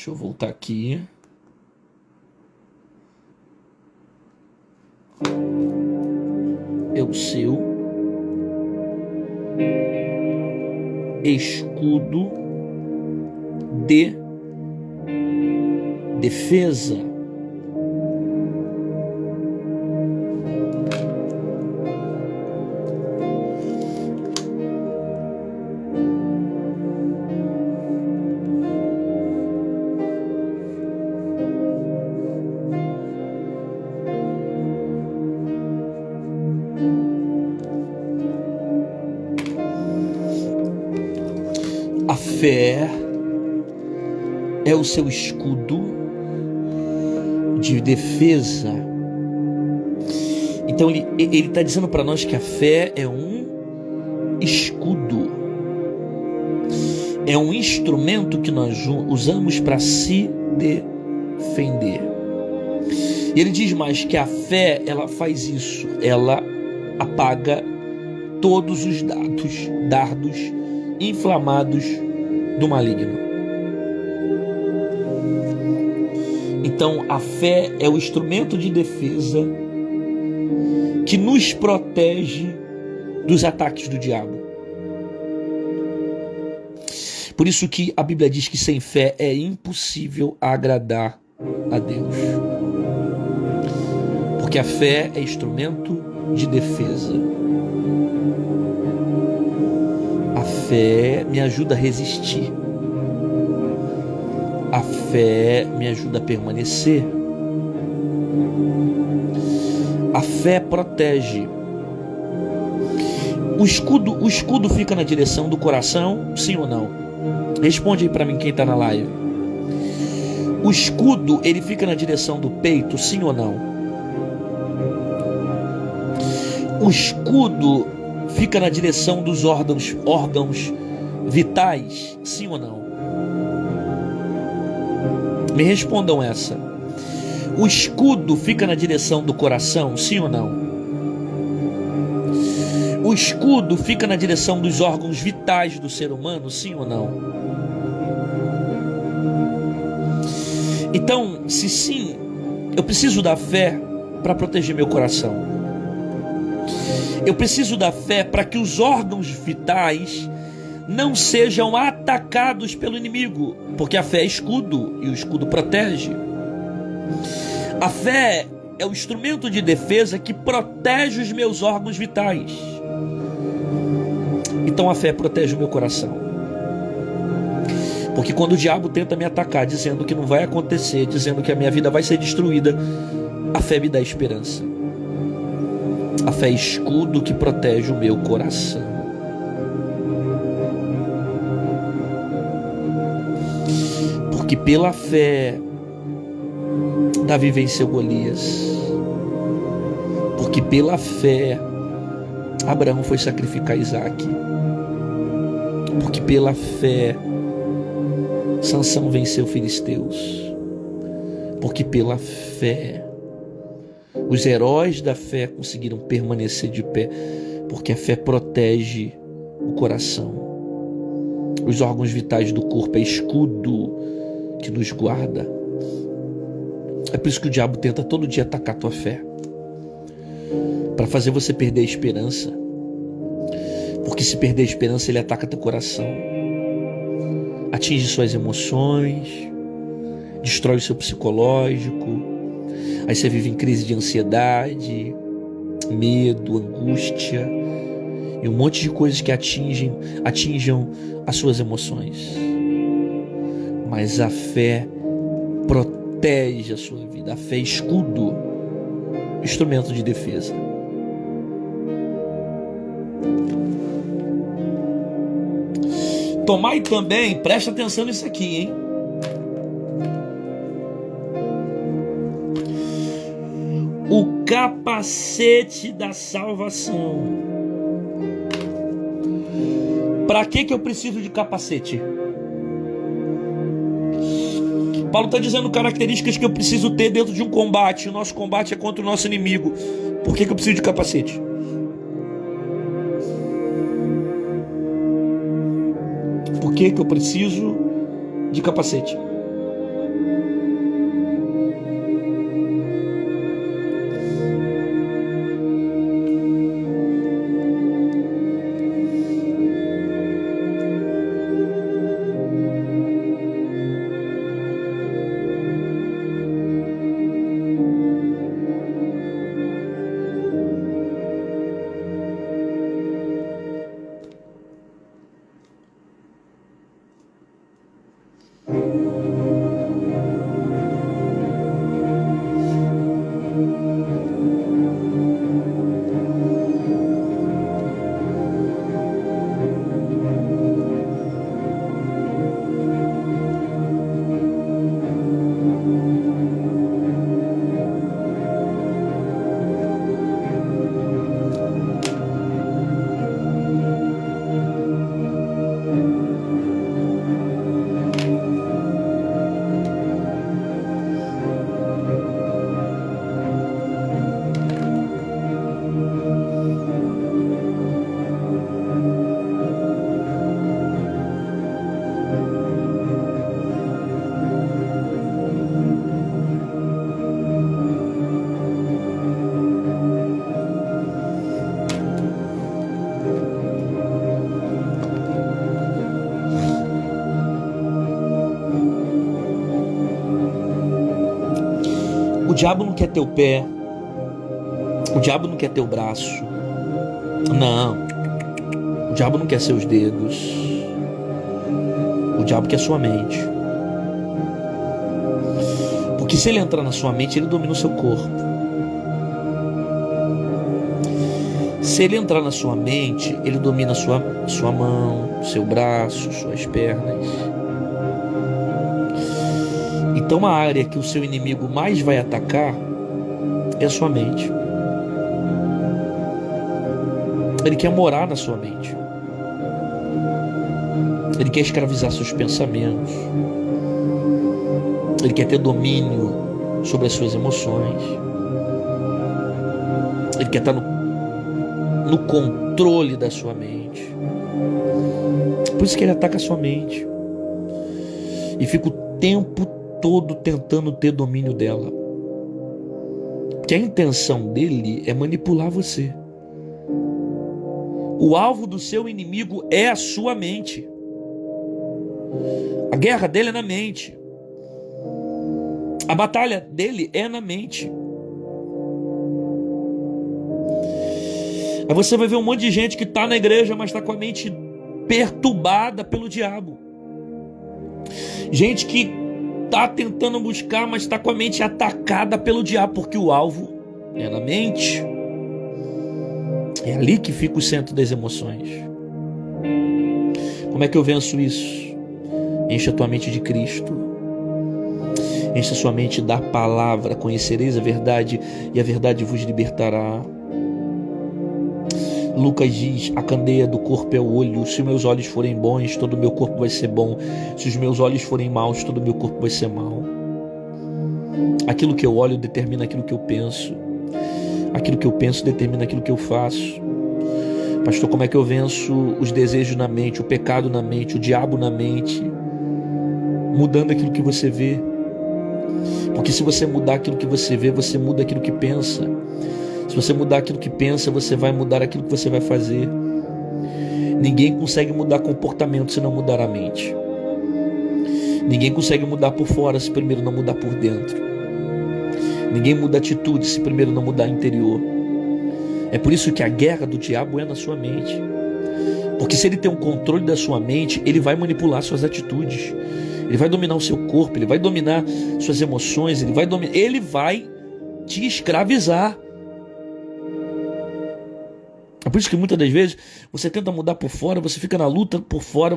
Speaker 1: Deixa eu voltar aqui. É o seu escudo de defesa. A fé é o seu escudo de defesa. Então ele está dizendo para nós que a fé é um escudo, é um instrumento que nós usamos para se defender. E ele diz mais que a fé, ela faz isso, ela apaga todos os dardos inflamados do maligno. Então a fé é o instrumento de defesa que nos protege dos ataques do diabo. Por isso que a Bíblia diz que sem fé é impossível agradar a Deus. Porque a fé é instrumento de defesa. A fé me ajuda a resistir. A fé me ajuda a permanecer. A fé protege. O escudo fica na direção do coração, sim ou não? Responde aí para mim quem está na live. O escudo, ele fica na direção do peito, sim ou não? O escudo fica na direção dos órgãos vitais, sim ou não? Me respondam essa. O escudo fica na direção do coração, sim ou não? O escudo fica na direção dos órgãos vitais do ser humano, sim ou não? Então, se sim, eu preciso da fé para proteger meu coração. Eu preciso da fé para que os órgãos vitais não sejam atacados pelo inimigo, porque a fé é escudo e o escudo protege. A fé é o instrumento de defesa que protege os meus órgãos vitais. Então a fé protege o meu coração. Porque quando o diabo tenta me atacar, dizendo que não vai acontecer, dizendo que a minha vida vai ser destruída, a fé me dá esperança. A fé é escudo que protege o meu coração. Porque pela fé Davi venceu Golias. Porque pela fé Abraão foi sacrificar Isaac. Porque pela fé Sansão venceu filisteus. Porque pela fé os heróis da fé conseguiram permanecer de pé. Porque a fé protege o coração. Os órgãos vitais do corpo é escudo que nos guarda. É por isso que o diabo tenta todo dia atacar a tua fé, para fazer você perder a esperança. Porque se perder a esperança, ele ataca teu coração, atinge suas emoções, destrói o seu psicológico. Aí você vive em crise de ansiedade, medo, angústia e um monte de coisas que atingem as suas emoções. Mas a fé protege a sua vida. A fé é escudo, instrumento de defesa. Tomai também, presta atenção nisso aqui, hein? O capacete da salvação. Para que eu preciso de capacete? Paulo está dizendo características que eu preciso ter dentro de um combate. O nosso combate é contra o nosso inimigo. Por que eu preciso de capacete? Por que eu preciso de capacete? O diabo não quer teu pé. O diabo não quer teu braço. Não. O diabo não quer seus dedos. O diabo quer sua mente. Porque se ele entrar na sua mente, ele domina o seu corpo. Se ele entrar na sua mente, ele domina sua mão, seu braço, suas pernas. Então a área que o seu inimigo mais vai atacar é a sua mente. Ele quer morar na sua mente. Ele quer escravizar seus pensamentos. Ele quer ter domínio sobre as suas emoções. Ele quer estar no controle da sua mente. Por isso que ele ataca a sua mente. E fica o tempo todo tentando ter domínio dela. Porque a intenção dele é manipular você. O alvo do seu inimigo é a sua mente. A guerra dele é na mente. A batalha dele é na mente. Aí você vai ver um monte de gente que está na igreja, mas está com a mente perturbada pelo diabo. Gente que está tentando buscar, mas está com a mente atacada pelo diabo, porque o alvo é na mente. É ali que fica o centro das emoções. Como é que eu venço isso? Enche a tua mente de Cristo. Enche a sua mente da palavra. Conhecereis a verdade e a verdade vos libertará. Lucas diz: a candeia do corpo é o olho. Se meus olhos forem bons, todo o meu corpo vai ser bom. Se os meus olhos forem maus, todo o meu corpo vai ser mau. Aquilo que eu olho determina aquilo que eu penso. Aquilo que eu penso determina aquilo que eu faço. Pastor, como é que eu venço os desejos na mente, o pecado na mente, o diabo na mente? Mudando aquilo que você vê. Porque se você mudar aquilo que você vê, você muda aquilo que pensa. Se você mudar aquilo que pensa, você vai mudar aquilo que você vai fazer. Ninguém consegue mudar comportamento se não mudar a mente. Ninguém consegue mudar por fora se primeiro não mudar por dentro. Ninguém muda atitude se primeiro não mudar interior. É por isso que a guerra do diabo é na sua mente. Porque se ele tem um controle da sua mente, ele vai manipular suas atitudes. Ele vai dominar o seu corpo, ele vai dominar suas emoções, ele vai te escravizar. É por isso que muitas das vezes você tenta mudar por fora, você fica na luta por fora,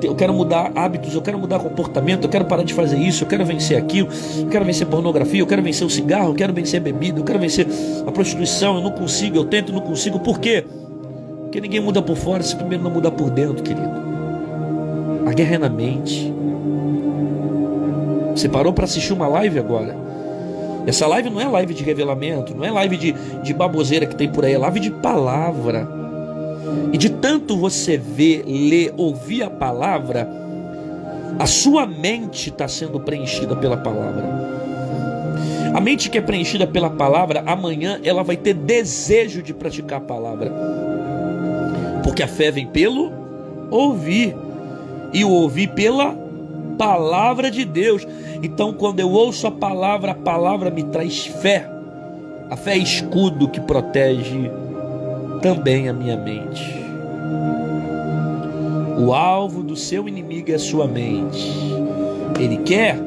Speaker 1: eu quero mudar hábitos, eu quero mudar comportamento, eu quero parar de fazer isso, eu quero vencer aquilo, eu quero vencer pornografia, eu quero vencer o cigarro, eu quero vencer a bebida, eu quero vencer a prostituição, eu não consigo, eu tento, não consigo. Por quê? Porque ninguém muda por fora se primeiro não mudar por dentro, querido. A guerra é na mente. Você parou para assistir uma live agora? Essa live não é live de revelamento, não é live de baboseira que tem por aí, é live de palavra. E de tanto você ver, ler, ouvir a palavra, a sua mente está sendo preenchida pela palavra. A mente que é preenchida pela palavra, amanhã ela vai ter desejo de praticar a palavra. Porque a fé vem pelo ouvir, e o ouvir pela palavra de Deus. Então quando eu ouço a palavra me traz fé. A fé é escudo que protege também a minha mente. O alvo do seu inimigo é a sua mente. Ele quer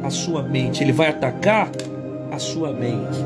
Speaker 1: a sua mente, ele vai atacar a sua mente.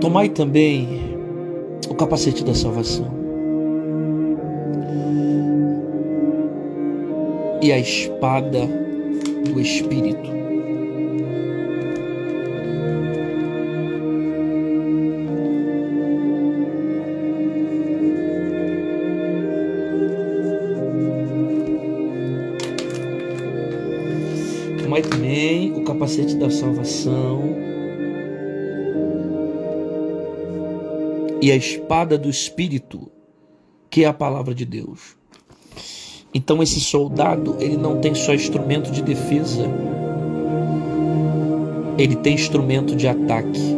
Speaker 1: Tomai também o capacete da salvação e a espada do Espírito. Tomai também o capacete da salvação e a espada do Espírito, que é a palavra de Deus. Então esse soldado, ele não tem só instrumento de defesa, ele tem instrumento de ataque.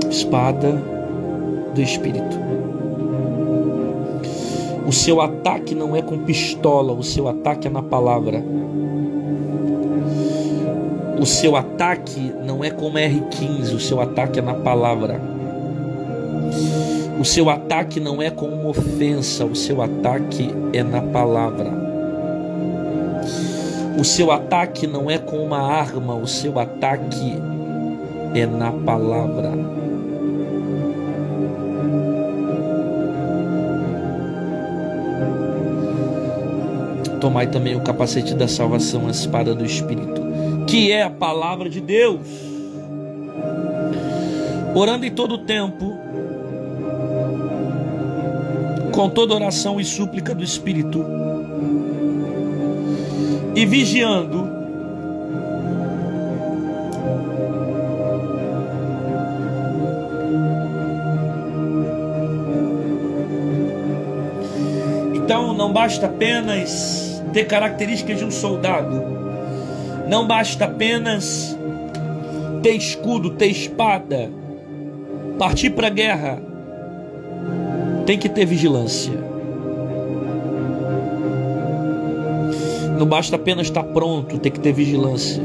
Speaker 1: Espada do Espírito. O seu ataque não é com pistola, o seu ataque é na palavra. O seu ataque não é como R15, o seu ataque é na palavra. O seu ataque não é com uma ofensa, o seu ataque é na palavra. O seu ataque não é com uma arma, o seu ataque é na palavra. Tomai também o capacete da salvação, a espada do Espírito, que é a palavra de Deus. Orando em todo o tempo, com toda oração e súplica do Espírito, e vigiando, então não basta apenas ter características de um soldado, não basta apenas ter escudo, ter espada, partir para a guerra. Tem que ter vigilância. Não basta apenas estar pronto, tem que ter vigilância.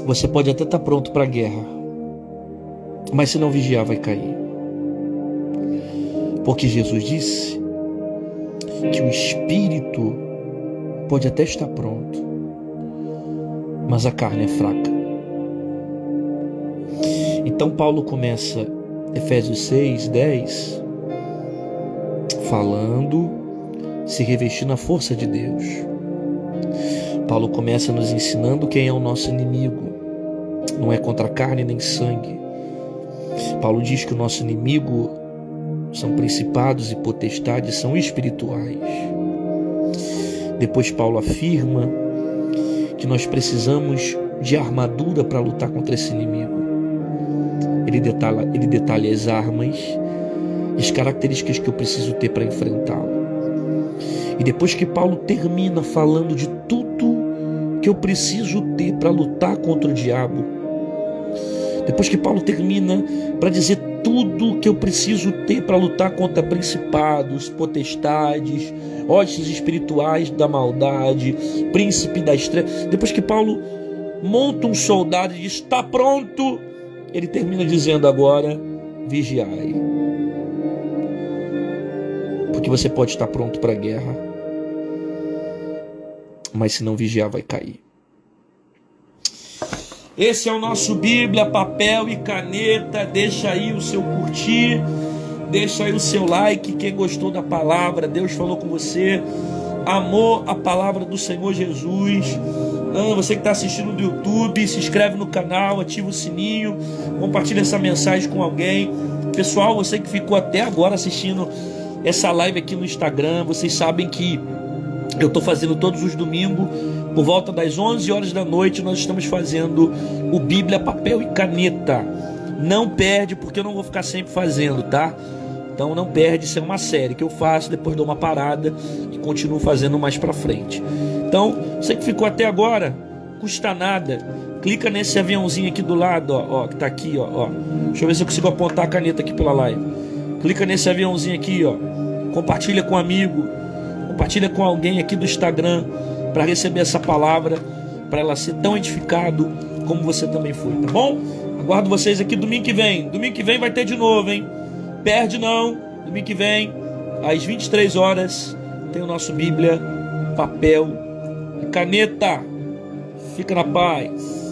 Speaker 1: Você pode até estar pronto para a guerra, mas se não vigiar, vai cair. Porque Jesus disse que o espírito pode até estar pronto, mas a carne é fraca. Então Paulo começa Efésios 6, 10, falando, se revestir na força de Deus. Paulo começa nos ensinando quem é o nosso inimigo. Não é contra carne nem sangue. Paulo diz que o nosso inimigo são principados e potestades, são espirituais. Depois Paulo afirma que nós precisamos de armadura para lutar contra esse inimigo. Ele detalha as armas, as características que eu preciso ter para enfrentá-lo. E depois que Paulo termina falando de tudo que eu preciso ter para lutar contra o diabo, depois que Paulo termina para dizer tudo que eu preciso ter para lutar contra principados, potestades, hostes espirituais da maldade, príncipe das trevas, depois que Paulo monta um soldado e diz, está pronto, ele termina dizendo agora, vigiai. Porque você pode estar pronto para a guerra, mas se não vigiar, vai cair. Esse é o nosso Bíblia, papel e caneta. Deixa aí o seu curtir, deixa aí o seu like. Quem gostou da palavra, Deus falou com você, amou a palavra do Senhor Jesus. Você que está assistindo do YouTube, se inscreve no canal, ativa o sininho, compartilha essa mensagem com alguém. Pessoal, você que ficou até agora assistindo essa live aqui no Instagram, vocês sabem que eu estou fazendo todos os domingos, por volta das 11 horas da noite, nós estamos fazendo o Bíblia, papel e caneta. Não perde, porque eu não vou ficar sempre fazendo, tá? Então não perde, isso é uma série que eu faço, depois dou uma parada e continuo fazendo mais pra frente. Então, você que ficou até agora, custa nada, clica nesse aviãozinho aqui do lado, ó, que tá aqui, ó. Deixa eu ver se eu consigo apontar a caneta aqui pela live. Clica nesse aviãozinho aqui, ó. Compartilha com um amigo, compartilha com alguém aqui do Instagram, para receber essa palavra, para ela ser tão edificado como você também foi, tá bom? Aguardo vocês aqui domingo que vem. Domingo que vem vai ter de novo, hein? Perde não. Domingo que vem, às 23 horas, tem o nosso Bíblia, papel e caneta. Fica na paz.